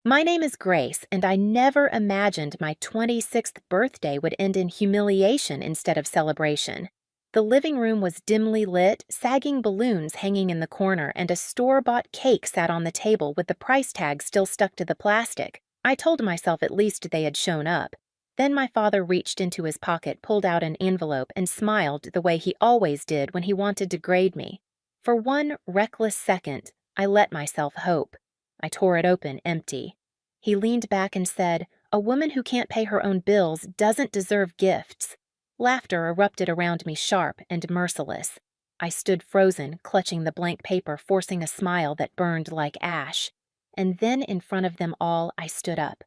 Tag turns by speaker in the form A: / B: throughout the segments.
A: My name is Grace, and I never imagined my 26th birthday would end in humiliation instead of celebration. The living room was dimly lit, sagging balloons hanging in the corner, and a store-bought cake sat on the table with the price tag still stuck to the plastic. I told myself at least they had shown up. Then my father reached into his pocket, pulled out an envelope, and smiled the way he always did when he wanted to grade me. For one reckless second, I let myself hope. I tore it open, empty. He leaned back and said, "A woman who can't pay her own bills doesn't deserve gifts." Laughter erupted around me, sharp and merciless. I stood frozen, clutching the blank paper, forcing a smile that burned like ash. And then in front of them all, I stood up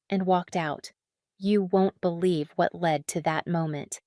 A: and walked out. You won't believe what led to that moment.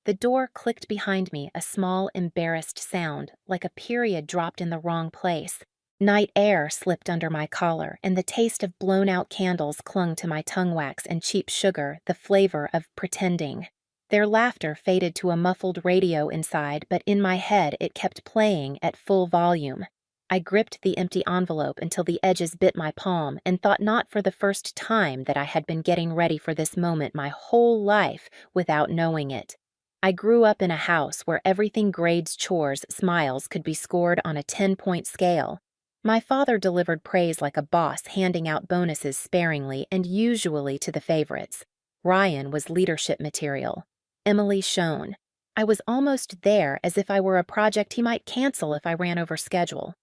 A: The door clicked behind me, a small, embarrassed sound, like a period dropped in the wrong place. Night air slipped under my collar, and the taste of blown-out candles clung to my tongue wax and cheap sugar, the flavor of pretending. Their laughter faded to a muffled radio inside, but in my head it kept playing at full volume. I gripped the empty envelope until the edges bit my palm and thought not for the first time that I had been getting ready for this moment my whole life without knowing it. I grew up in a house where everything grades, chores, smiles could be scored on a 10-point scale. My father delivered praise like a boss, handing out bonuses sparingly and usually to the favorites. Ryan was leadership material. Emily shone. I was almost there, as if I were a project he might cancel if I ran over schedule.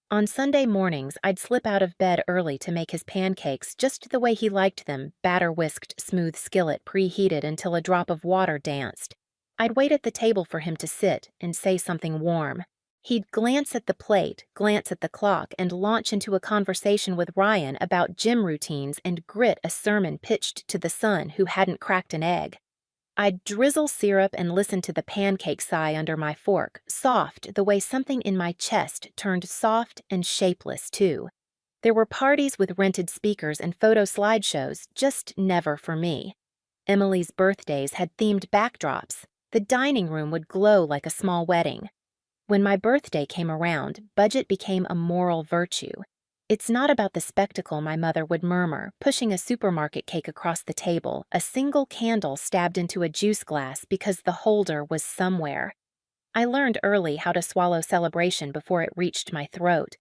A: On Sunday mornings, I'd slip out of bed early to make his pancakes just the way he liked them, batter-whisked, smooth skillet preheated until a drop of water danced. I'd wait at the table for him to sit and say something warm. He'd glance at the plate, glance at the clock, and launch into a conversation with Ryan about gym routines and grit a sermon pitched to the son who hadn't cracked an egg. I'd drizzle syrup and listen to the pancake sigh under my fork, soft the way something in my chest turned soft and shapeless, too. There were parties with rented speakers and photo slideshows, just never for me. Emily's birthdays had themed backdrops. The dining room would glow like a small wedding. When my birthday came around, budget became a moral virtue. "It's not about the spectacle," my mother would murmur, pushing a supermarket cake across the table, a single candle stabbed into a juice glass because the holder was somewhere. I learned early how to swallow celebration before it reached my throat.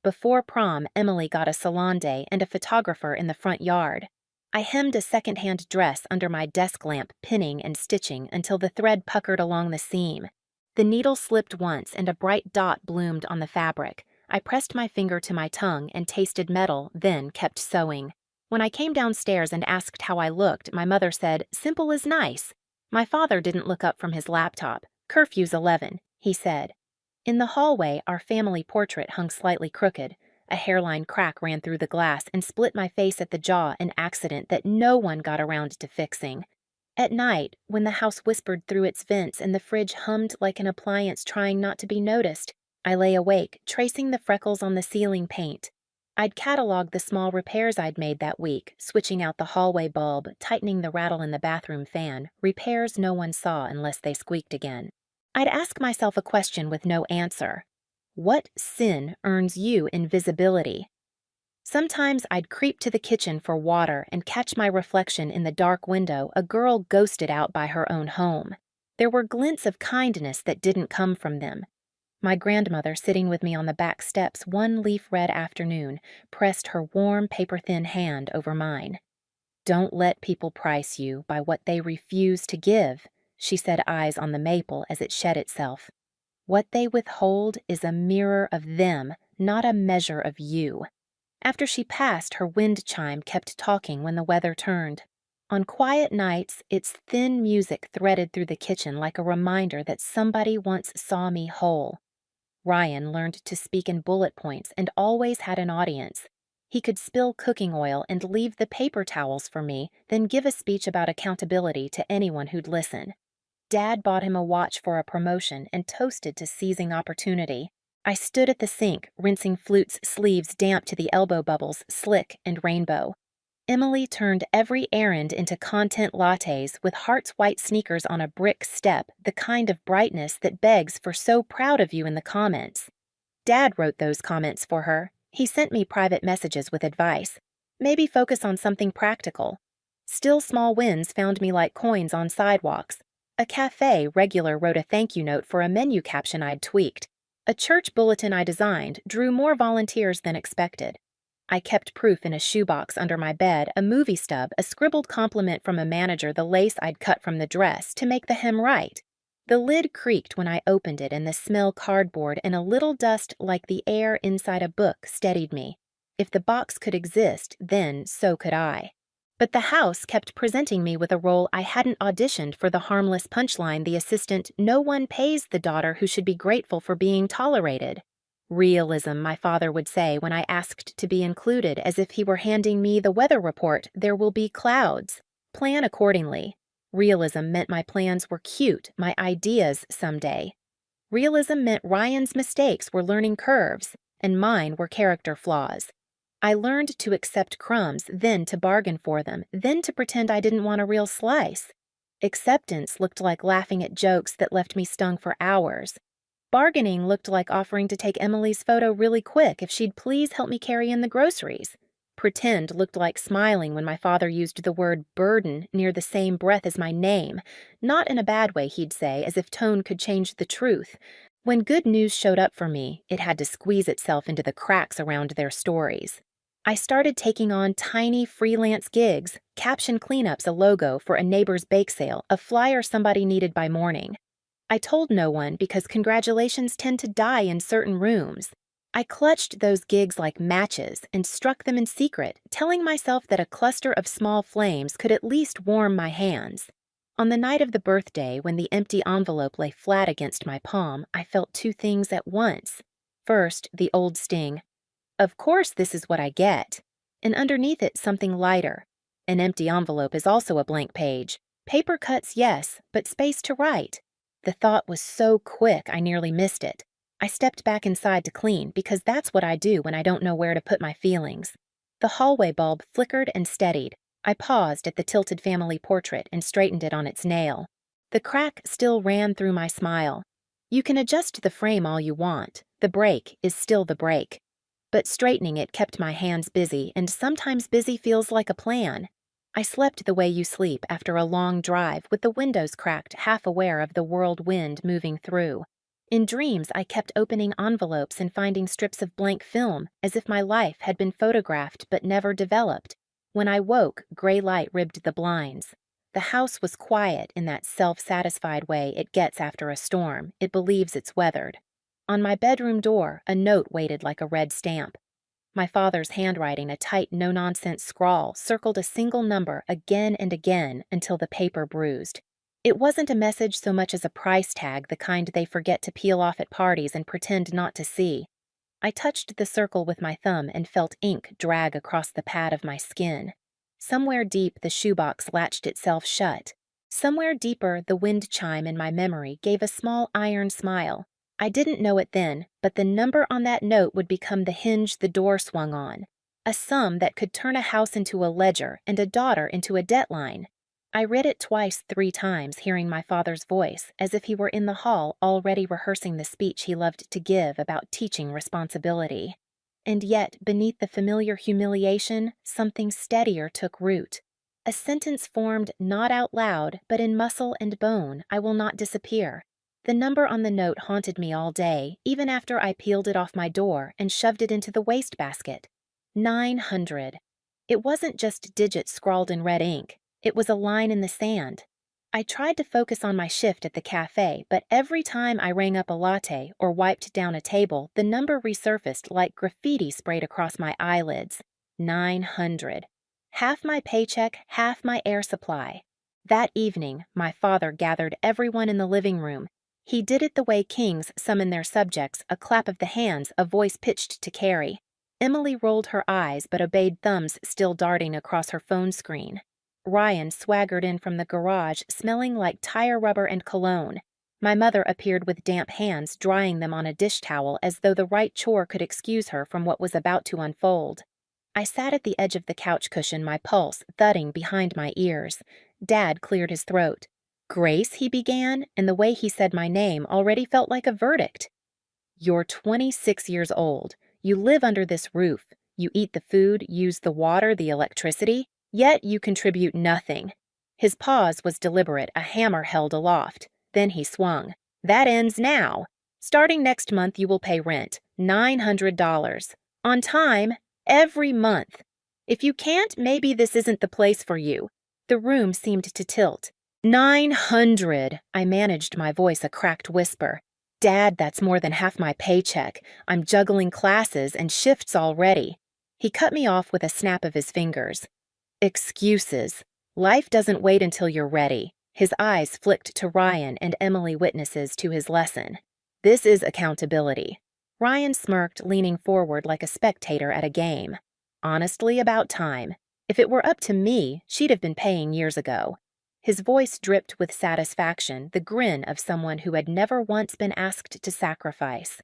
A: Before prom, Emily got a salon day and a photographer in the front yard. I hemmed a second-hand dress under my desk lamp, pinning and stitching until the thread puckered along the seam. The needle slipped once and a bright dot bloomed on the fabric. I pressed my finger to my tongue and tasted metal, then kept sewing. When I came downstairs and asked how I looked, my mother said, "Simple as nice." My father didn't look up from his laptop. "Curfew's 11, he said. In the hallway, our family portrait hung slightly crooked. A hairline crack ran through the glass and split my face at the jaw, an accident that no one got around to fixing. At night, when the house whispered through its vents and the fridge hummed like an appliance trying not to be noticed, I lay awake, tracing the freckles on the ceiling paint. I'd catalog the small repairs I'd made that week, switching out the hallway bulb, tightening the rattle in the bathroom fan, repairs no one saw unless they squeaked again. I'd ask myself a question with no answer. What sin earns you invisibility? Sometimes I'd creep to the kitchen for water and catch my reflection in the dark window, a girl ghosted out by her own home. There were glints of kindness that didn't come from them. My grandmother, sitting with me on the back steps one leaf-red afternoon, pressed her warm, paper-thin hand over mine. "Don't let people price you by what they refuse to give," she said, eyes on the maple as it shed itself. "What they withhold is a mirror of them, not a measure of you." After she passed, her wind chime kept talking when the weather turned. On quiet nights, its thin music threaded through the kitchen like a reminder that somebody once saw me whole. Ryan learned to speak in bullet points and always had an audience. He could spill cooking oil and leave the paper towels for me, then give a speech about accountability to anyone who'd listen. Dad bought him a watch for a promotion and toasted to seizing opportunity. I stood at the sink, rinsing Flute's sleeves damp to the elbow bubbles, slick and rainbow. Emily turned every errand into content lattes with Heart's white sneakers on a brick step, the kind of brightness that begs for "so proud of you" in the comments. Dad wrote those comments for her. He sent me private messages with advice. Maybe focus on something practical. Still small wins found me like coins on sidewalks. A cafe regular wrote a thank you note for a menu caption I'd tweaked. A church bulletin I designed drew more volunteers than expected. I kept proof in a shoebox under my bed, a movie stub, a scribbled compliment from a manager, the lace I'd cut from the dress to make the hem right. The lid creaked when I opened it, and the smell cardboard and a little dust like the air inside a book steadied me. If the box could exist, then so could I. But the house kept presenting me with a role I hadn't auditioned for, the harmless punchline, the assistant, no one pays the daughter who should be grateful for being tolerated. Realism, my father would say when I asked to be included, as if he were handing me the weather report. There will be clouds. Plan accordingly. Realism meant my plans were cute, my ideas someday. Realism meant Ryan's mistakes were learning curves, and mine were character flaws. I learned to accept crumbs, then to bargain for them, then to pretend I didn't want a real slice. Acceptance looked like laughing at jokes that left me stung for hours. Bargaining looked like offering to take Emily's photo really quick if she'd please help me carry in the groceries. Pretend looked like smiling when my father used the word burden near the same breath as my name, not in a bad way, he'd say, as if tone could change the truth. When good news showed up for me, it had to squeeze itself into the cracks around their stories. I started taking on tiny freelance gigs, caption cleanups, a logo for a neighbor's bake sale, a flyer somebody needed by morning. I told no one because congratulations tend to die in certain rooms. I clutched those gigs like matches and struck them in secret, telling myself that a cluster of small flames could at least warm my hands. On the night of the birthday, when the empty envelope lay flat against my palm, I felt two things at once. First, the old sting. Of course this is what I get. And underneath it, something lighter. An empty envelope is also a blank page. Paper cuts, yes, but space to write. The thought was so quick I nearly missed it. I stepped back inside to clean because that's what I do when I don't know where to put my feelings. The hallway bulb flickered and steadied. I paused at the tilted family portrait and straightened it on its nail. The crack still ran through my smile. You can adjust the frame all you want. The break is still the break. But straightening it kept my hands busy, and sometimes busy feels like a plan. I slept the way you sleep after a long drive with the windows cracked, half aware of the world wind moving through. In dreams, I kept opening envelopes and finding strips of blank film, as if my life had been photographed but never developed. When I woke, gray light ribbed the blinds. The house was quiet in that self-satisfied way it gets after a storm. It believes it's weathered. On my bedroom door, a note waited like a red stamp. My father's handwriting, a tight, no-nonsense scrawl, circled a single number again and again until the paper bruised. It wasn't a message so much as a price tag, the kind they forget to peel off at parties and pretend not to see. I touched the circle with my thumb and felt ink drag across the pad of my skin. Somewhere deep, the shoebox latched itself shut. Somewhere deeper, the wind chime in my memory gave a small iron smile. I didn't know it then, but the number on that note would become the hinge the door swung on. A sum that could turn a house into a ledger and a daughter into a debt line. I read it twice, 3 times, hearing my father's voice, as if he were in the hall already rehearsing the speech he loved to give about teaching responsibility. And yet, beneath the familiar humiliation, something steadier took root. A sentence formed not out loud, but in muscle and bone. I will not disappear. The number on the note haunted me all day, even after I peeled it off my door and shoved it into the wastebasket. 900. It wasn't just digits scrawled in red ink. It was a line in the sand. I tried to focus on my shift at the cafe, but every time I rang up a latte or wiped down a table, the number resurfaced like graffiti sprayed across my eyelids. 900. Half my paycheck, half my air supply. That evening, my father gathered everyone in the living room. He did it the way kings summon their subjects, a clap of the hands, a voice pitched to carry. Emily rolled her eyes but obeyed, thumbs still darting across her phone screen. Ryan swaggered in from the garage, smelling like tire rubber and cologne. My mother appeared with damp hands, drying them on a dish towel as though the right chore could excuse her from what was about to unfold. I sat at the edge of the couch cushion, my pulse thudding behind my ears. Dad cleared his throat. "Grace," he began, and the way he said my name already felt like a verdict. "You're 26 years old. You live under this roof. You eat the food, use the water, the electricity, yet you contribute nothing. His pause was deliberate, a hammer held aloft. Then he swung. That ends now. Starting next month, you will pay rent, $900. On time, every month. If you can't, maybe this isn't the place for you. The room seemed to tilt. 900! I managed my voice a cracked whisper. Dad, that's more than half my paycheck. I'm juggling classes and shifts already. He cut me off with a snap of his fingers. Excuses. Life doesn't wait until you're ready. His eyes flicked to Ryan and Emily, witnesses to his lesson. This is accountability. Ryan smirked, leaning forward like a spectator at a game. Honestly, about time. If it were up to me, she'd have been paying years ago. His voice dripped with satisfaction, the grin of someone who had never once been asked to sacrifice.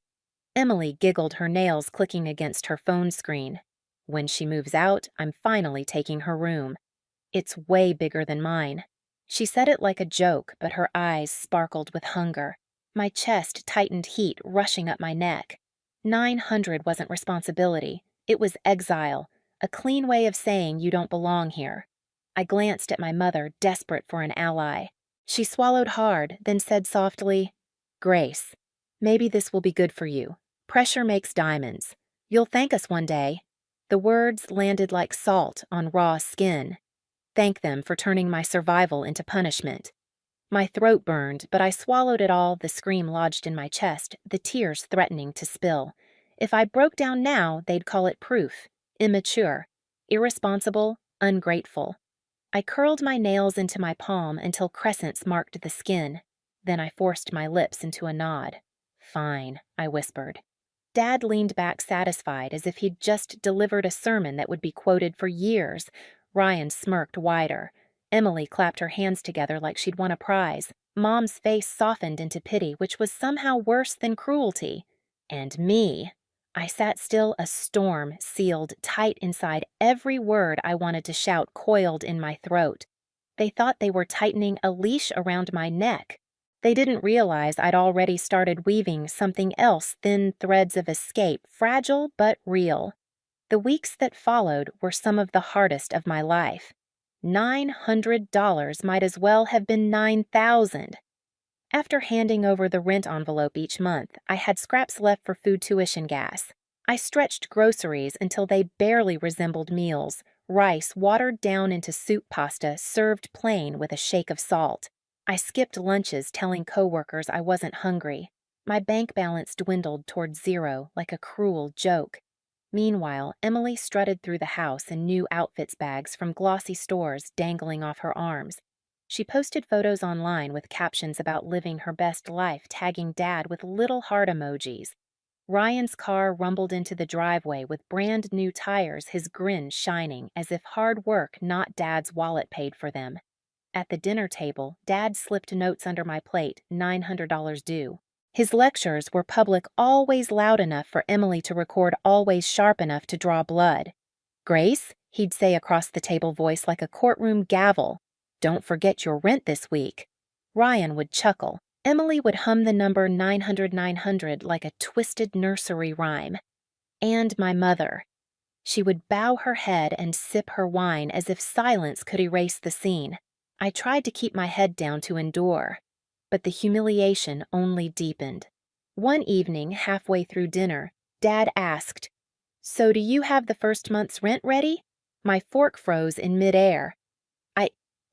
A: Emily giggled, her nails clicking against her phone screen. When she moves out, I'm finally taking her room. It's way bigger than mine. She said it like a joke, but her eyes sparkled with hunger. My chest tightened, heat rushing up my neck. 900 wasn't responsibility. It was exile, a clean way of saying you don't belong here. I glanced at my mother, desperate for an ally. She swallowed hard, then said softly, Grace, maybe this will be good for you. Pressure makes diamonds. You'll thank us one day. The words landed like salt on raw skin. Thank them for turning my survival into punishment. My throat burned, but I swallowed it all, the scream lodged in my chest, the tears threatening to spill. If I broke down now, they'd call it proof. Immature. Irresponsible. Ungrateful. I curled my nails into my palm until crescents marked the skin. Then I forced my lips into a nod. Fine, I whispered. Dad leaned back satisfied, as if he'd just delivered a sermon that would be quoted for years. Ryan smirked wider. Emily clapped her hands together like she'd won a prize. Mom's face softened into pity, which was somehow worse than cruelty. And me. I sat still, a storm sealed tight inside, every word I wanted to shout coiled in my throat. They thought they were tightening a leash around my neck. They didn't realize I'd already started weaving something else, thin threads of escape, fragile but real. The weeks that followed were some of the hardest of my life. $900 might as well have been 9,000. After handing over the rent envelope each month, I had scraps left for food, tuition, gas. I stretched groceries until they barely resembled meals, rice watered down into soup pasta served plain with a shake of salt. I skipped lunches telling coworkers I wasn't hungry. My bank balance dwindled toward zero like a cruel joke. Meanwhile, Emily strutted through the house in new outfits bags from glossy stores dangling off her arms. She posted photos online with captions about living her best life, tagging Dad with little heart emojis. Ryan's car rumbled into the driveway with brand new tires, his grin shining as if hard work, not Dad's wallet, paid for them. At the dinner table, Dad slipped notes under my plate, $900 due. His lectures were public, always loud enough for Emily to record, always sharp enough to draw blood. Grace, he'd say across the table, voice like a courtroom gavel. Don't forget your rent this week. Ryan would chuckle. Emily would hum the number 900 like a twisted nursery rhyme. And my mother. She would bow her head and sip her wine as if silence could erase the scene. I tried to keep my head down to endure, but the humiliation only deepened. One evening, halfway through dinner, Dad asked, So do you have the first month's rent ready? My fork froze in midair.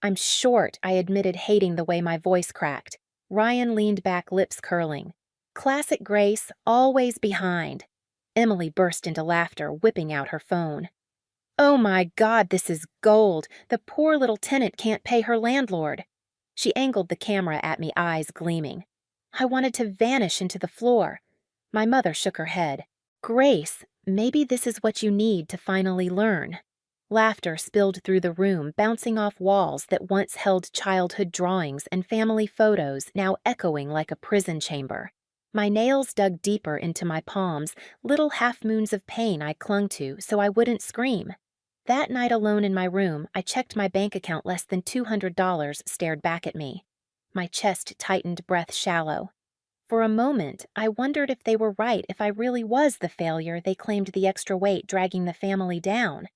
A: I'm short, I admitted, hating the way my voice cracked. Ryan leaned back, lips curling. Classic Grace, always behind. Emily burst into laughter, whipping out her phone. Oh my God, this is gold. The poor little tenant can't pay her landlord. She angled the camera at me, eyes gleaming. I wanted to vanish into the floor. My mother shook her head. Grace, maybe this is what you need to finally learn. Laughter spilled through the room, bouncing off walls that once held childhood drawings and family photos, now echoing like a prison chamber. My nails dug deeper into my palms, little half-moons of pain I clung to so I wouldn't scream. That night alone in my room, I checked my bank account. Less than $200 stared back at me. My chest tightened, breath shallow. For a moment, I wondered if they were right, if I really was the failure they claimed the extra weight dragging the family down.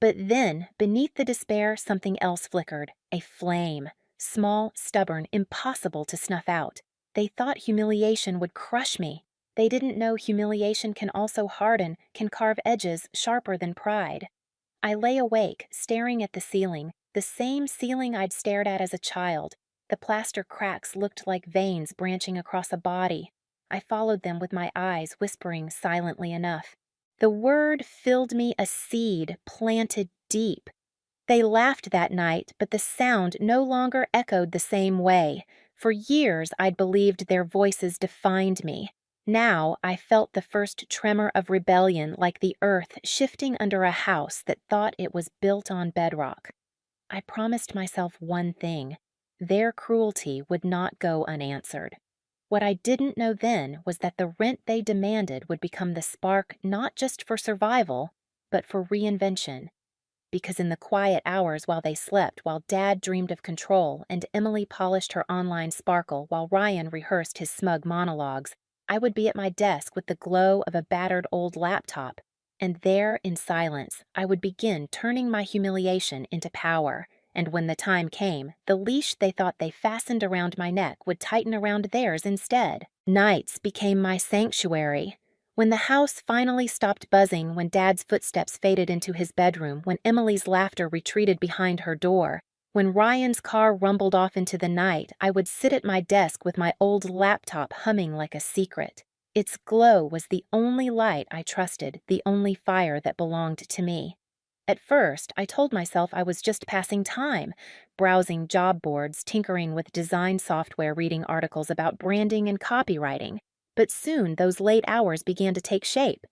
A: But then, beneath the despair, something else flickered, a flame. Small, stubborn, impossible to snuff out. They thought humiliation would crush me. They didn't know humiliation can also harden, can carve edges sharper than pride. I lay awake, staring at the ceiling, the same ceiling I'd stared at as a child. The plaster cracks looked like veins branching across a body. I followed them with my eyes, whispering silently enough. The word filled me, a seed planted deep. They laughed that night, but the sound no longer echoed the same way. For years, I'd believed their voices defined me. Now, I felt the first tremor of rebellion, like the earth shifting under a house that thought it was built on bedrock. I promised myself one thing: their cruelty would not go unanswered. What I didn't know then was that the rent they demanded would become the spark not just for survival, but for reinvention. Because in the quiet hours while they slept, while Dad dreamed of control and Emily polished her online sparkle while Ryan rehearsed his smug monologues, I would be at my desk with the glow of a battered old laptop, and there, in silence, I would begin turning my humiliation into power. And when the time came, the leash they thought they fastened around my neck would tighten around theirs instead. Nights became my sanctuary. When the house finally stopped buzzing, when Dad's footsteps faded into his bedroom, when Emily's laughter retreated behind her door, when Ryan's car rumbled off into the night, I would sit at my desk with my old laptop humming like a secret. Its glow was the only light I trusted, the only fire that belonged to me. At first, I told myself I was just passing time, browsing job boards, tinkering with design software, reading articles about branding and copywriting. But soon those late hours began to take shape.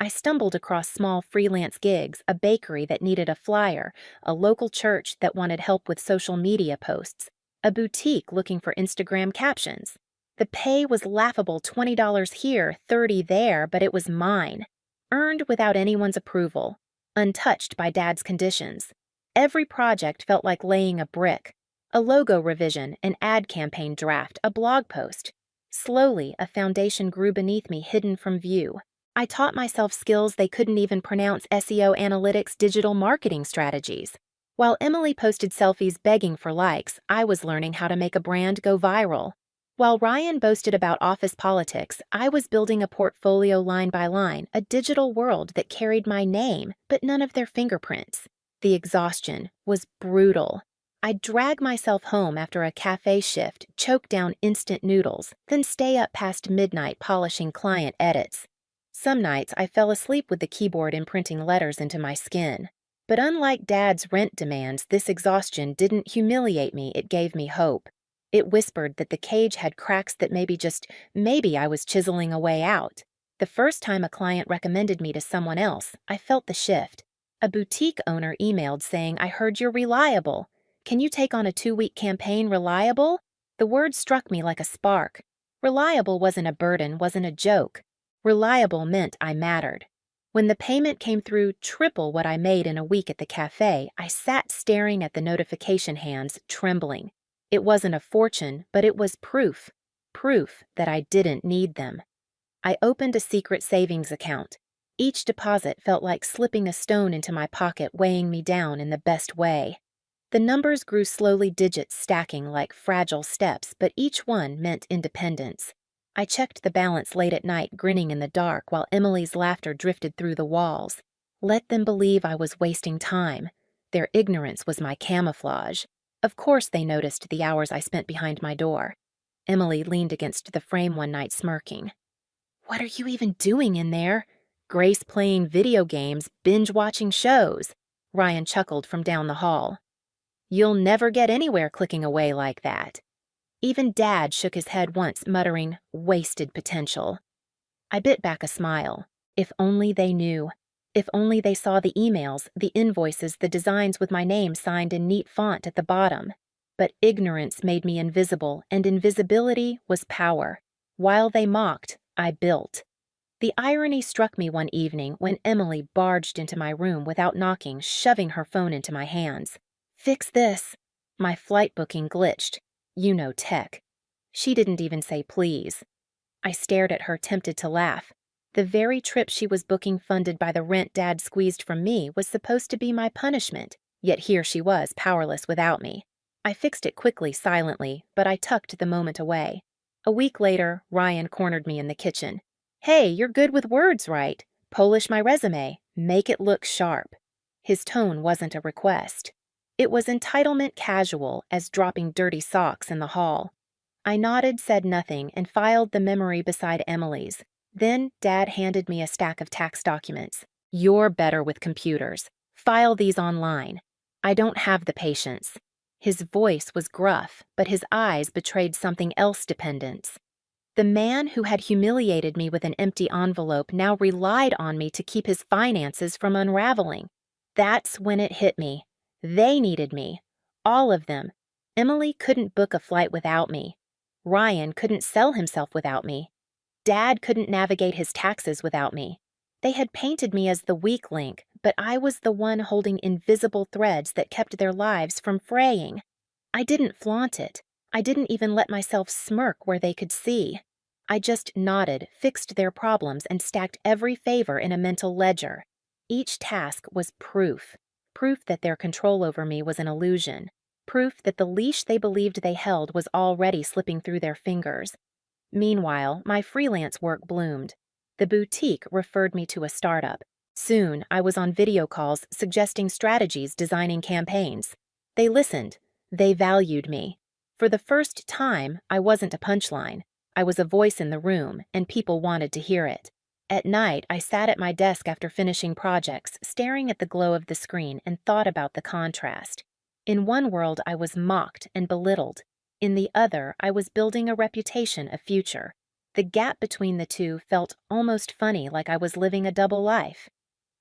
A: I stumbled across small freelance gigs, a bakery that needed a flyer, a local church that wanted help with social media posts, a boutique looking for Instagram captions. The pay was laughable, $20 here, $30 there, but it was mine. Earned without anyone's approval, untouched by Dad's conditions. Every project felt like laying a brick. A logo revision, an ad campaign draft, a blog post. Slowly, a foundation grew beneath me, hidden from view. I taught myself skills they couldn't even pronounce: SEO analytics, digital marketing strategies. While Emily posted selfies begging for likes, I was learning how to make a brand go viral. While Ryan boasted about office politics, I was building a portfolio line by line, a digital world that carried my name, but none of their fingerprints. The exhaustion was brutal. I'd drag myself home after a cafe shift, choke down instant noodles, then stay up past midnight polishing client edits. Some nights I fell asleep with the keyboard imprinting letters into my skin. But unlike Dad's rent demands, this exhaustion didn't humiliate me, it gave me hope. It whispered that the cage had cracks that maybe I was chiseling a way out. The first time a client recommended me to someone else, I felt the shift. A boutique owner emailed saying, "I heard you're reliable. Can you take on a 2-week campaign? Reliable?" The word struck me like a spark. Reliable wasn't a burden, wasn't a joke. Reliable meant I mattered. When the payment came through triple what I made in a week at the cafe, I sat staring at the notification hands, trembling. It wasn't a fortune, but it was proof. Proof that I didn't need them. I opened a secret savings account. Each deposit felt like slipping a stone into my pocket, weighing me down in the best way. The numbers grew slowly, digits stacking like fragile steps, but each one meant independence. I checked the balance late at night, grinning in the dark while Emily's laughter drifted through the walls. Let them believe I was wasting time. Their ignorance was my camouflage. Of course they noticed the hours I spent behind my door. Emily leaned against the frame one night, smirking. "What are you even doing in there?" "Grace playing video games, binge-watching shows." Ryan chuckled from down the hall. "You'll never get anywhere clicking away like that." Even Dad shook his head once, muttering, "Wasted potential." I bit back a smile. If only they knew. If only they saw the emails, the invoices, the designs with my name signed in neat font at the bottom. But ignorance made me invisible, and invisibility was power. While they mocked, I built. The irony struck me one evening when Emily barged into my room without knocking, shoving her phone into my hands. "Fix this." My flight booking glitched. You know tech. She didn't even say please. I stared at her, tempted to laugh. The very trip she was booking, funded by the rent Dad squeezed from me, was supposed to be my punishment, yet here she was, powerless without me. I fixed it quickly, silently, but I tucked the moment away. A week later, Ryan cornered me in the kitchen. "Hey, you're good with words, right? Polish my resume. Make it look sharp." His tone wasn't a request. It was entitlement casual as dropping dirty socks in the hall. I nodded, said nothing, and filed the memory beside Emily's. Then Dad handed me a stack of tax documents. "You're better with computers. File these online." "I don't have the patience." His voice was gruff, but his eyes betrayed something else: dependence. The man who had humiliated me with an empty envelope now relied on me to keep his finances from unraveling. That's when it hit me. They needed me. All of them. Emily couldn't book a flight without me. Ryan couldn't sell himself without me. Dad couldn't navigate his taxes without me. They had painted me as the weak link, but I was the one holding invisible threads that kept their lives from fraying. I didn't flaunt it. I didn't even let myself smirk where they could see. I just nodded, fixed their problems, and stacked every favor in a mental ledger. Each task was proof. Proof that their control over me was an illusion. Proof that the leash they believed they held was already slipping through their fingers. Meanwhile, my freelance work bloomed. The boutique referred me to a startup. Soon, I was on video calls suggesting strategies, designing campaigns. They listened. They valued me. For the first time, I wasn't a punchline. I was a voice in the room, and people wanted to hear it. At night, I sat at my desk after finishing projects, staring at the glow of the screen, and thought about the contrast. In one world, I was mocked and belittled. In the other, I was building a reputation, a future. The gap between the two felt almost funny, like I was living a double life.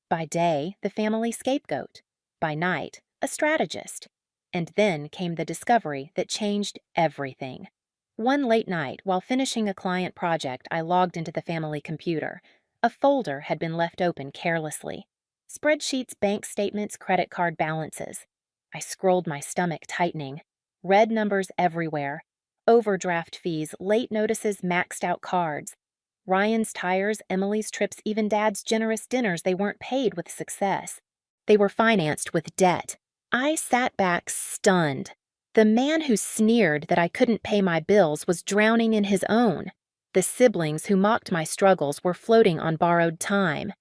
A: By day, the family scapegoat. By night, a strategist. And then came the discovery that changed everything. One late night, while finishing a client project, I logged into the family computer. A folder had been left open carelessly. Spreadsheets, bank statements, credit card balances. I scrolled, my stomach tightening. Red numbers everywhere. Overdraft fees, late notices, maxed out cards. Ryan's tires, Emily's trips, even Dad's generous dinners, they weren't paid with success. They were financed with debt. I sat back, stunned. The man who sneered that I couldn't pay my bills was drowning in his own. The siblings who mocked my struggles were floating on borrowed time.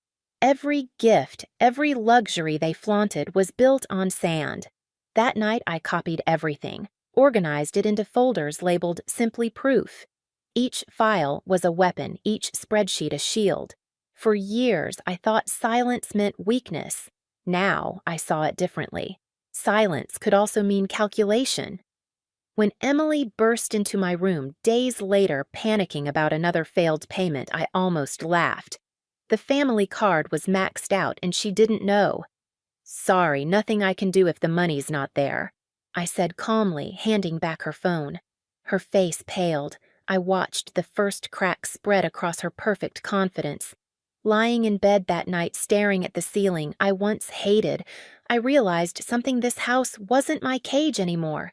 A: Every gift, every luxury they flaunted was built on sand. That night, I copied everything, organized it into folders labeled Simply Proof. Each file was a weapon, each spreadsheet a shield. For years, I thought silence meant weakness. Now, I saw it differently. Silence could also mean calculation. When Emily burst into my room days later, panicking about another failed payment, I almost laughed. The family card was maxed out and she didn't know. "Sorry, nothing I can do if the money's not there," I said calmly, handing back her phone. Her face paled. I watched the first crack spread across her perfect confidence. Lying in bed that night, staring at the ceiling I once hated, I realized something: this house wasn't my cage anymore.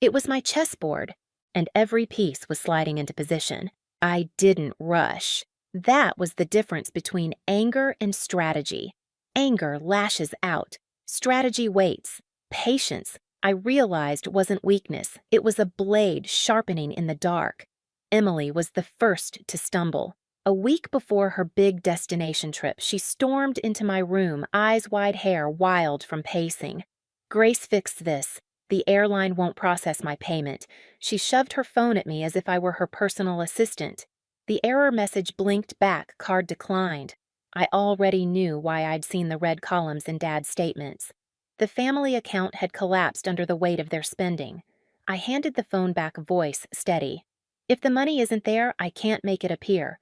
A: It was my chessboard, and every piece was sliding into position. I didn't rush. That was the difference between anger and strategy. Anger lashes out. Strategy waits. Patience, I realized, wasn't weakness. It was a blade sharpening in the dark. Emily was the first to stumble. A week before her big destination trip, she stormed into my room, eyes wide, hair wild from pacing. "Grace, fix this. The airline won't process my payment." She shoved her phone at me as if I were her personal assistant. The error message blinked back, card declined. I already knew why I'd seen the red columns in Dad's statements. The family account had collapsed under the weight of their spending. I handed the phone back, voice steady. "If the money isn't there, I can't make it appear.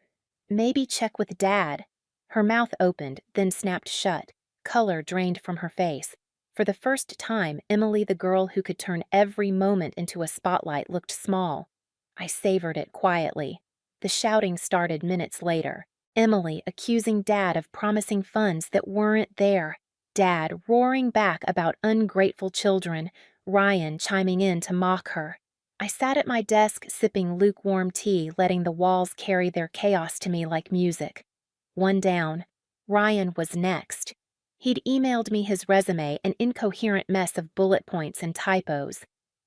A: Maybe check with Dad." Her mouth opened, then snapped shut. Color drained from her face. For the first time, Emily, the girl who could turn every moment into a spotlight, looked small. I savored it quietly. The shouting started minutes later. Emily accusing Dad of promising funds that weren't there. Dad roaring back about ungrateful children. Ryan chiming in to mock her. I sat at my desk sipping lukewarm tea, letting the walls carry their chaos to me like music. One down. Ryan was next. He'd emailed me his resume, an incoherent mess of bullet points and typos.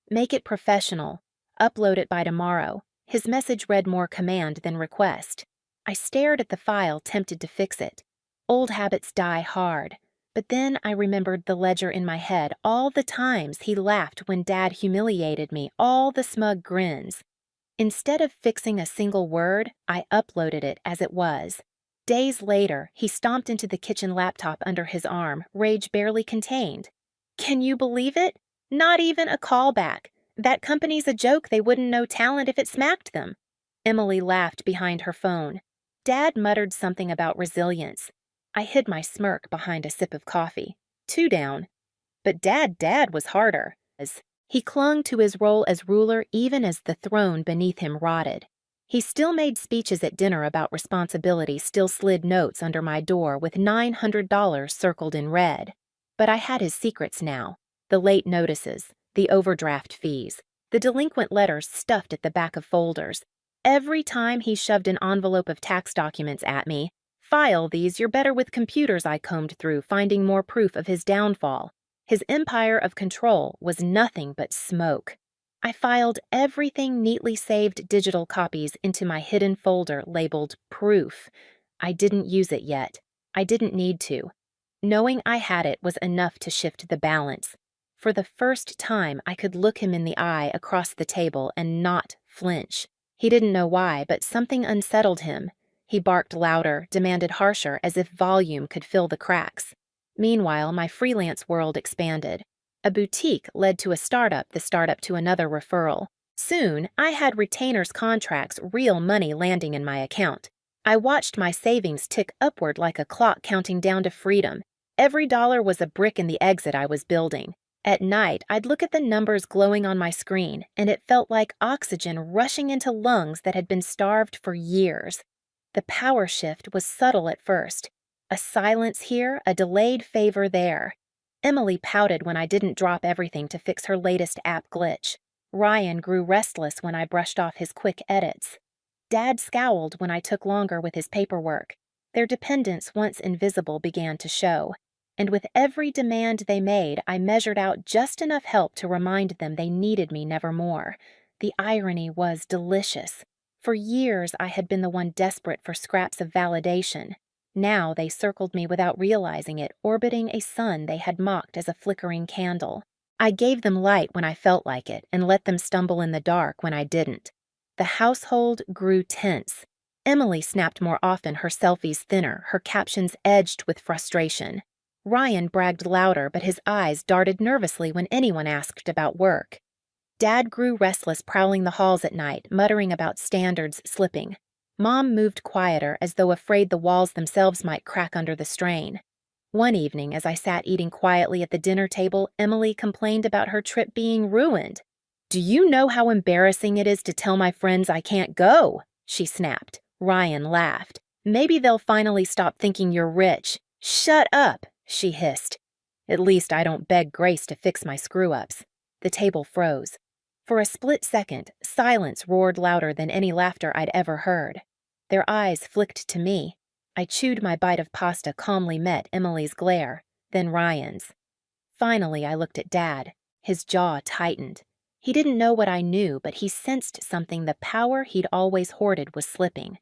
A: Make it professional. Upload it by tomorrow. His message read more command than request. I stared at the file, tempted to fix it. Old habits die hard. But then I remembered the ledger in my head, all the times he laughed when Dad humiliated me, all the smug grins. Instead of fixing a single word, I uploaded it as it was. Days later, he stomped into the kitchen laptop under his arm, rage barely contained. Can you believe it? Not even a callback. That company's a joke, they wouldn't know talent if it smacked them. Emily laughed behind her phone. Dad muttered something about resilience. I hid my smirk behind a sip of coffee. 2 down. But Dad was harder. He clung to his role as ruler even as the throne beneath him rotted. He still made speeches at dinner about responsibility, still slid notes under my door with $900 circled in red. But I had his secrets now. The late notices, the overdraft fees, the delinquent letters stuffed at the back of folders. Every time he shoved an envelope of tax documents at me, "File these, you're better with computers," I combed through, finding more proof of his downfall. His empire of control was nothing but smoke. I filed everything neatly saved digital copies into my hidden folder labeled Proof. I didn't use it yet. I didn't need to. Knowing I had it was enough to shift the balance. For the first time, I could look him in the eye across the table and not flinch. He didn't know why, but something unsettled him. He barked louder, demanded harsher, as if volume could fill the cracks. Meanwhile, my freelance world expanded. A boutique led to a startup, the startup to another referral. Soon, I had retainers' contracts, real money landing in my account. I watched my savings tick upward like a clock counting down to freedom. Every dollar was a brick in the exit I was building. At night, I'd look at the numbers glowing on my screen, and it felt like oxygen rushing into lungs that had been starved for years. The power shift was subtle at first. A silence here, a delayed favor there. Emily pouted when I didn't drop everything to fix her latest app glitch. Ryan grew restless when I brushed off his quick edits. Dad scowled when I took longer with his paperwork. Their dependence, once invisible, began to show. And with every demand they made, I measured out just enough help to remind them they needed me nevermore. The irony was delicious. For years, I had been the one desperate for scraps of validation. Now they circled me without realizing it, orbiting a sun they had mocked as a flickering candle. I gave them light when I felt like it, and let them stumble in the dark when I didn't. The household grew tense. Emily snapped more often, her selfies thinner, her captions edged with frustration. Ryan bragged louder, but his eyes darted nervously when anyone asked about work. Dad grew restless, prowling the halls at night, muttering about standards slipping. Mom moved quieter, as though afraid the walls themselves might crack under the strain. One evening, as I sat eating quietly at the dinner table, Emily complained about her trip being ruined. "Do you know how embarrassing it is to tell my friends I can't go?" she snapped. Ryan laughed. "Maybe they'll finally stop thinking you're rich." "Shut up," she hissed. "At least I don't beg Grace to fix my screw-ups." The table froze. For a split second, silence roared louder than any laughter I'd ever heard. Their eyes flicked to me. I chewed my bite of pasta, calmly met Emily's glare, then Ryan's. Finally, I looked at Dad. His jaw tightened. He didn't know what I knew, but he sensed something. The power he'd always hoarded was slipping.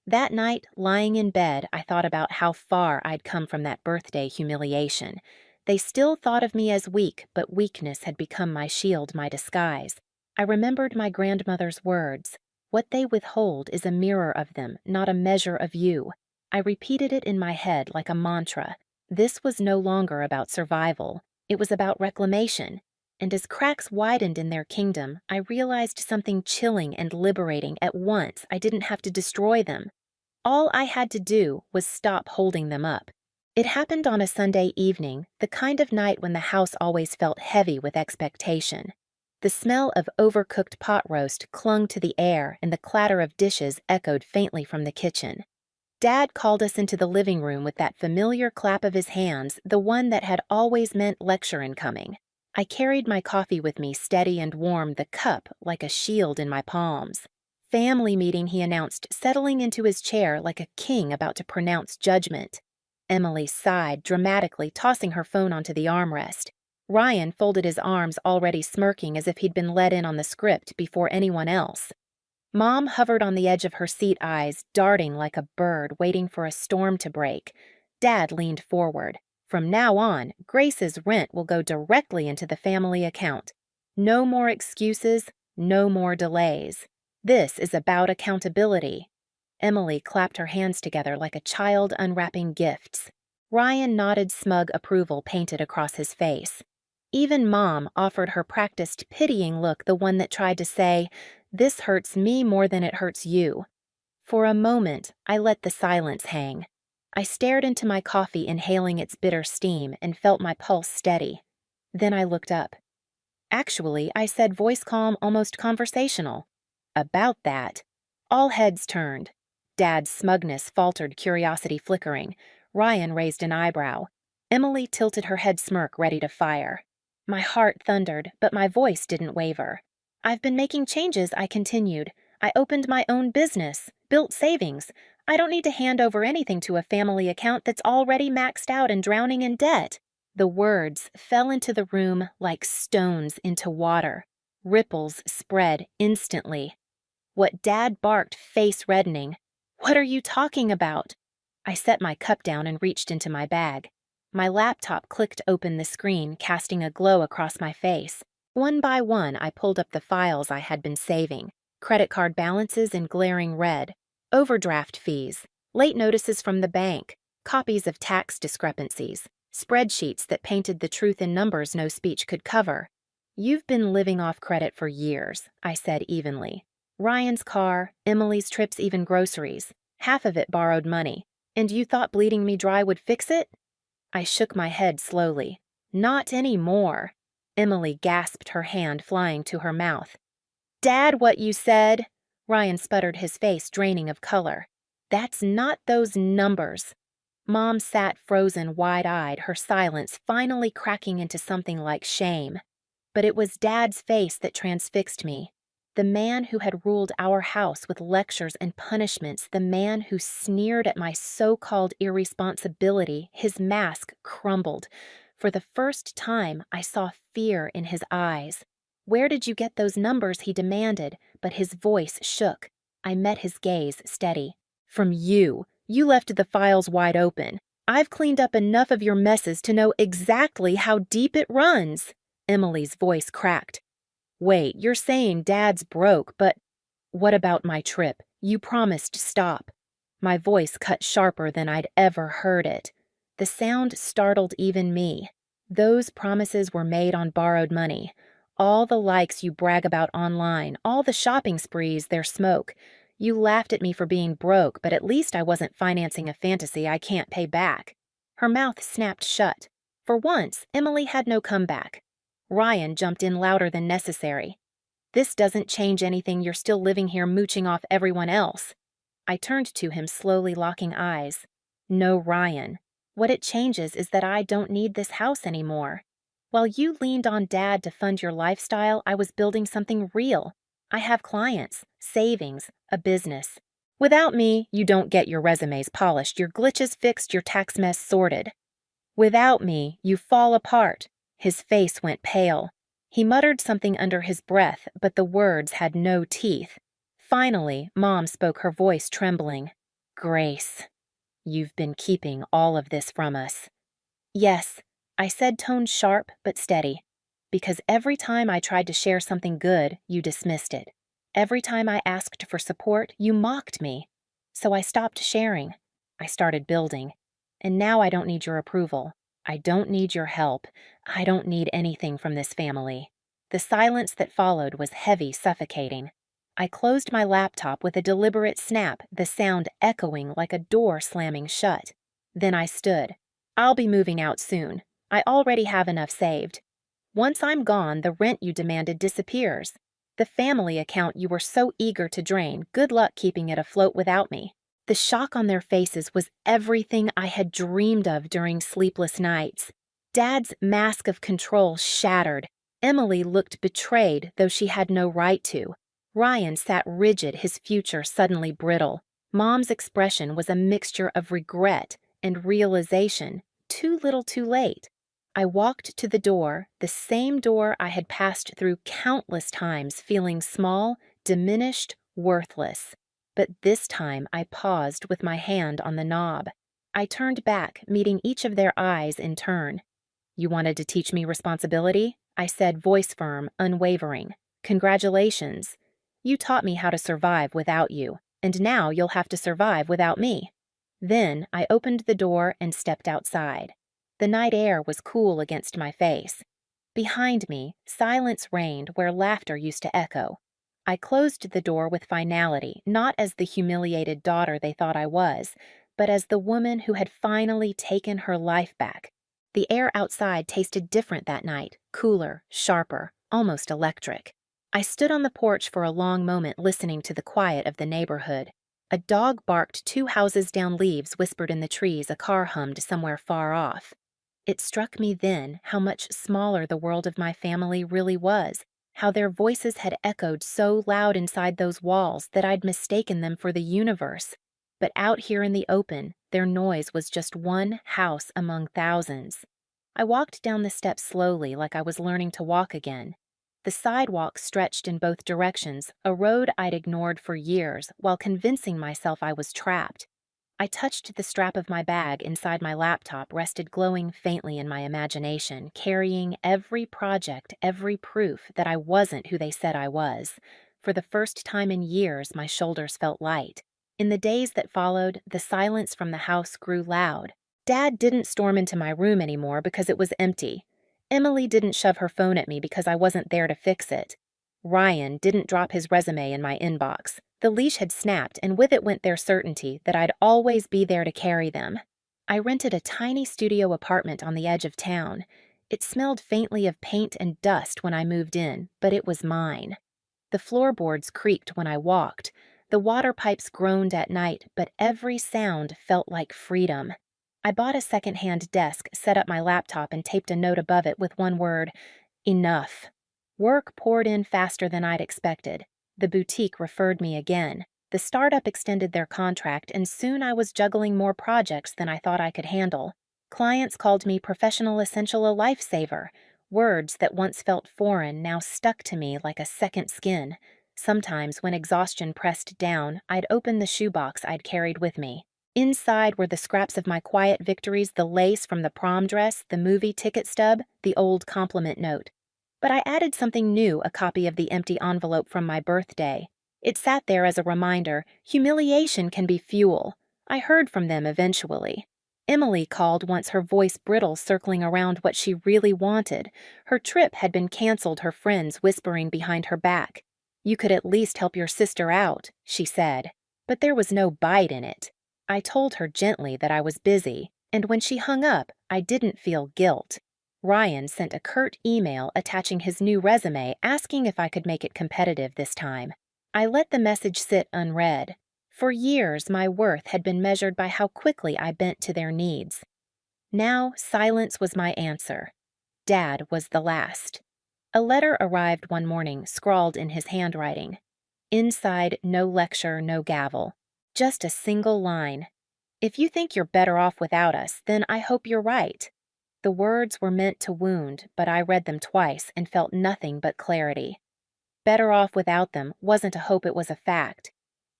A: That night, lying in bed, I thought about how far I'd come from that birthday humiliation. They still thought of me as weak, but weakness had become my shield, my disguise. I remembered my grandmother's words. "What they withhold is a mirror of them, not a measure of you." I repeated it in my head like a mantra. This was no longer about survival. It was about reclamation. And as cracks widened in their kingdom, I realized something chilling and liberating at once. I didn't have to destroy them. All I had to do was stop holding them up. It happened on a Sunday evening, the kind of night when the house always felt heavy with expectation. The smell of overcooked pot roast clung to the air, and the clatter of dishes echoed faintly from the kitchen. Dad called us into the living room with that familiar clap of his hands, the one that had always meant lecture incoming. I carried my coffee with me steady and warm, the cup like a shield in my palms. Family meeting, he announced, settling into his chair like a king about to pronounce judgment. Emily sighed dramatically, tossing her phone onto the armrest. Ryan folded his arms, already smirking as if he'd been let in on the script before anyone else. Mom hovered on the edge of her seat, eyes darting like a bird waiting for a storm to break. Dad leaned forward. From now on, Grace's rent will go directly into the family account. No more excuses, no more delays. This is about accountability. Emily clapped her hands together like a child unwrapping gifts. Ryan nodded, smug approval painted across his face. Even Mom offered her practiced, pitying look, the one that tried to say, "This hurts me more than it hurts you." For a moment, I let the silence hang. I stared into my coffee, inhaling its bitter steam, and felt my pulse steady. Then I looked up. "Actually," I said, voice calm, almost conversational. "About that." All heads turned. Dad's smugness faltered, curiosity flickering. Ryan raised an eyebrow. Emily tilted her head, smirk ready to fire. My heart thundered, but my voice didn't waver. "I've been making changes," I continued. "I opened my own business, built savings. I don't need to hand over anything to a family account that's already maxed out and drowning in debt." The words fell into the room like stones into water. Ripples spread instantly. What Dad barked, face reddening. "What are you talking about?" I set my cup down and reached into my bag. My laptop clicked open, the screen casting a glow across my face. One by one, I pulled up the files I had been saving. Credit card balances in glaring red. Overdraft fees. Late notices from the bank. Copies of tax discrepancies. Spreadsheets that painted the truth in numbers no speech could cover. "You've been living off credit for years," I said evenly. "Ryan's car, Emily's trips, even groceries. Half of it borrowed money. And you thought bleeding me dry would fix it?" I shook my head slowly. "Not anymore." Emily gasped, her hand flying to her mouth. "Dad, what you said?" Ryan sputtered, his face draining of color. "That's not those numbers." Mom sat frozen, wide-eyed, her silence finally cracking into something like shame. But it was Dad's face that transfixed me. The man who had ruled our house with lectures and punishments, the man who sneered at my so-called irresponsibility, his mask crumbled. For the first time, I saw fear in his eyes. "Where did you get those numbers?" he demanded, but his voice shook. I met his gaze, steady. "From you. You left the files wide open. I've cleaned up enough of your messes to know exactly how deep it runs." Emily's voice cracked. "Wait, you're saying Dad's broke, but what about my trip? You promised stop." My voice cut sharper than I'd ever heard it. The sound startled even me. Those promises were made on borrowed money. All the likes you brag about online, all the shopping sprees, their smoke. You laughed at me for being broke, but at least I wasn't financing a fantasy I can't pay back. Her mouth snapped shut. For once, Emily had no comeback. Ryan jumped in louder than necessary. "This doesn't change anything. You're still living here, mooching off everyone else." I turned to him, slowly locking eyes. "No, Ryan. What it changes is that I don't need this house anymore. While you leaned on Dad to fund your lifestyle, I was building something real. I have clients, savings, a business. Without me, you don't get your resumes polished, your glitches fixed, your tax mess sorted. Without me, you fall apart." His face went pale. He muttered something under his breath, but the words had no teeth. Finally, Mom spoke, her voice trembling. "Grace, you've been keeping all of this from us." "Yes," I said, tone sharp but steady. "Because every time I tried to share something good, you dismissed it. Every time I asked for support, you mocked me. So I stopped sharing. I started building. And now I don't need your approval. I don't need your help. I don't need anything from this family." The silence that followed was heavy, suffocating. I closed my laptop with a deliberate snap, the sound echoing like a door slamming shut. Then I stood. "I'll be moving out soon. I already have enough saved. Once I'm gone, the rent you demanded disappears. The family account you were so eager to drain, good luck keeping it afloat without me." The shock on their faces was everything I had dreamed of during sleepless nights. Dad's mask of control shattered. Emily looked betrayed, though she had no right to. Ryan sat rigid, his future suddenly brittle. Mom's expression was a mixture of regret and realization, too little too late. I walked to the door, the same door I had passed through countless times, feeling small, diminished, worthless. But this time I paused with my hand on the knob. I turned back, meeting each of their eyes in turn. "You wanted to teach me responsibility?" I said, voice firm, unwavering. "Congratulations. You taught me how to survive without you, and now you'll have to survive without me." Then I opened the door and stepped outside. The night air was cool against my face. Behind me, silence reigned where laughter used to echo. I closed the door with finality, not as the humiliated daughter they thought I was, but as the woman who had finally taken her life back. The air outside tasted different that night, cooler, sharper, almost electric. I stood on the porch for a long moment listening to the quiet of the neighborhood. A dog barked 2 houses down, leaves whispered in the trees, a car hummed somewhere far off. It struck me then how much smaller the world of my family really was, how their voices had echoed so loud inside those walls that I'd mistaken them for the universe. But out here in the open, their noise was just one house among thousands. I walked down the steps slowly, like I was learning to walk again. The sidewalk stretched in both directions, a road I'd ignored for years, while convincing myself I was trapped. I touched the strap of my bag inside my laptop, rested glowing faintly in my imagination, carrying every project, every proof that I wasn't who they said I was. For the first time in years, my shoulders felt light. In the days that followed, the silence from the house grew loud. Dad didn't storm into my room anymore because it was empty. Emily didn't shove her phone at me because I wasn't there to fix it. Ryan didn't drop his resume in my inbox. The leash had snapped, and with it went their certainty that I'd always be there to carry them. I rented a tiny studio apartment on the edge of town. It smelled faintly of paint and dust when I moved in, but it was mine. The floorboards creaked when I walked. The water pipes groaned at night, but every sound felt like freedom. I bought a second-hand desk, set up my laptop, and taped a note above it with one word: enough. Work poured in faster than I'd expected. The boutique referred me again. The startup extended their contract, and soon I was juggling more projects than I thought I could handle. Clients called me professional essential, a lifesaver. Words that once felt foreign now stuck to me like a second skin. Sometimes, when exhaustion pressed down, I'd open the shoebox I'd carried with me. Inside were the scraps of my quiet victories, the lace from the prom dress, the movie ticket stub, the old compliment note. But I added something new, a copy of the empty envelope from my birthday. It sat there as a reminder: humiliation can be fuel. I heard from them eventually. Emily called once, her voice brittle, circling around what she really wanted. Her trip had been canceled, her friends whispering behind her back. "You could at least help your sister out," she said. But there was no bite in it. I told her gently that I was busy, and when she hung up, I didn't feel guilt. Ryan sent a curt email attaching his new resume, asking if I could make it competitive this time. I let the message sit unread. For years, my worth had been measured by how quickly I bent to their needs. Now, silence was my answer. Dad was the last. A letter arrived one morning, scrawled in his handwriting. Inside, no lecture, no gavel. Just a single line: "If you think you're better off without us, then I hope you're right." The words were meant to wound, but I read them twice and felt nothing but clarity. Better off without them wasn't a hope, it was a fact.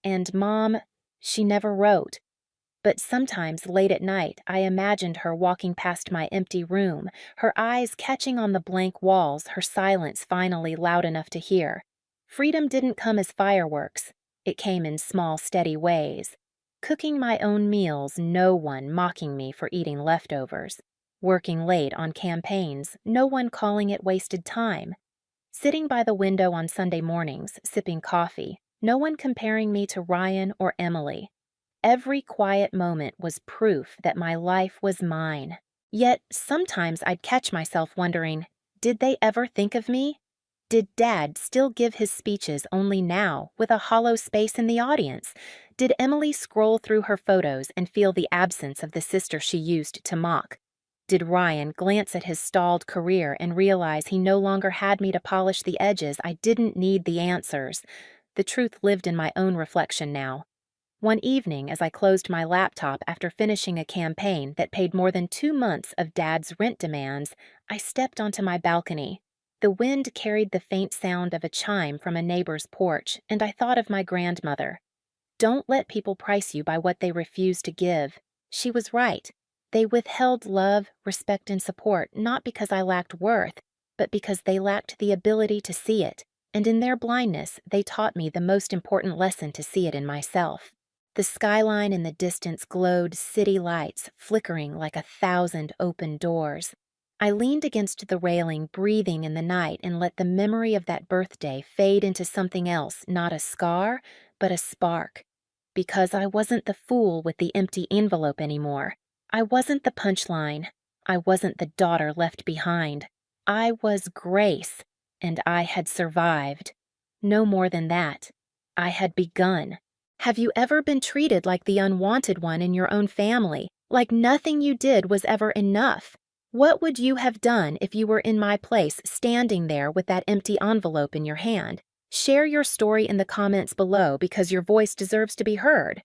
A: And Mom, she never wrote. But sometimes late at night, I imagined her walking past my empty room, her eyes catching on the blank walls, her silence finally loud enough to hear. Freedom didn't come as fireworks. It came in small, steady ways. Cooking my own meals, no one mocking me for eating leftovers. Working late on campaigns, no one calling it wasted time. Sitting by the window on Sunday mornings, sipping coffee, no one comparing me to Ryan or Emily. Every quiet moment was proof that my life was mine. Yet sometimes I'd catch myself wondering, did they ever think of me? Did Dad still give his speeches only now, with a hollow space in the audience? Did Emily scroll through her photos and feel the absence of the sister she used to mock? Did Ryan glance at his stalled career and realize he no longer had me to polish the edges? I didn't need the answers. The truth lived in my own reflection now. One evening, as I closed my laptop after finishing a campaign that paid more than 2 months of Dad's rent demands, I stepped onto my balcony. The wind carried the faint sound of a chime from a neighbor's porch, and I thought of my grandmother. Don't let people price you by what they refuse to give. She was right. They withheld love, respect, and support not because I lacked worth, but because they lacked the ability to see it, and in their blindness, they taught me the most important lesson to see it in myself. The skyline in the distance glowed city lights, flickering like 1,000 open doors. I leaned against the railing, breathing in the night, and let the memory of that birthday fade into something else, not a scar, but a spark. Because I wasn't the fool with the empty envelope anymore. I wasn't the punchline. I wasn't the daughter left behind. I was Grace, and I had survived. No more than that. I had begun. Have you ever been treated like the unwanted one in your own family, like nothing you did was ever enough? What would you have done if you were in my place, standing there with that empty envelope in your hand? Share your story in the comments below because your voice deserves to be heard.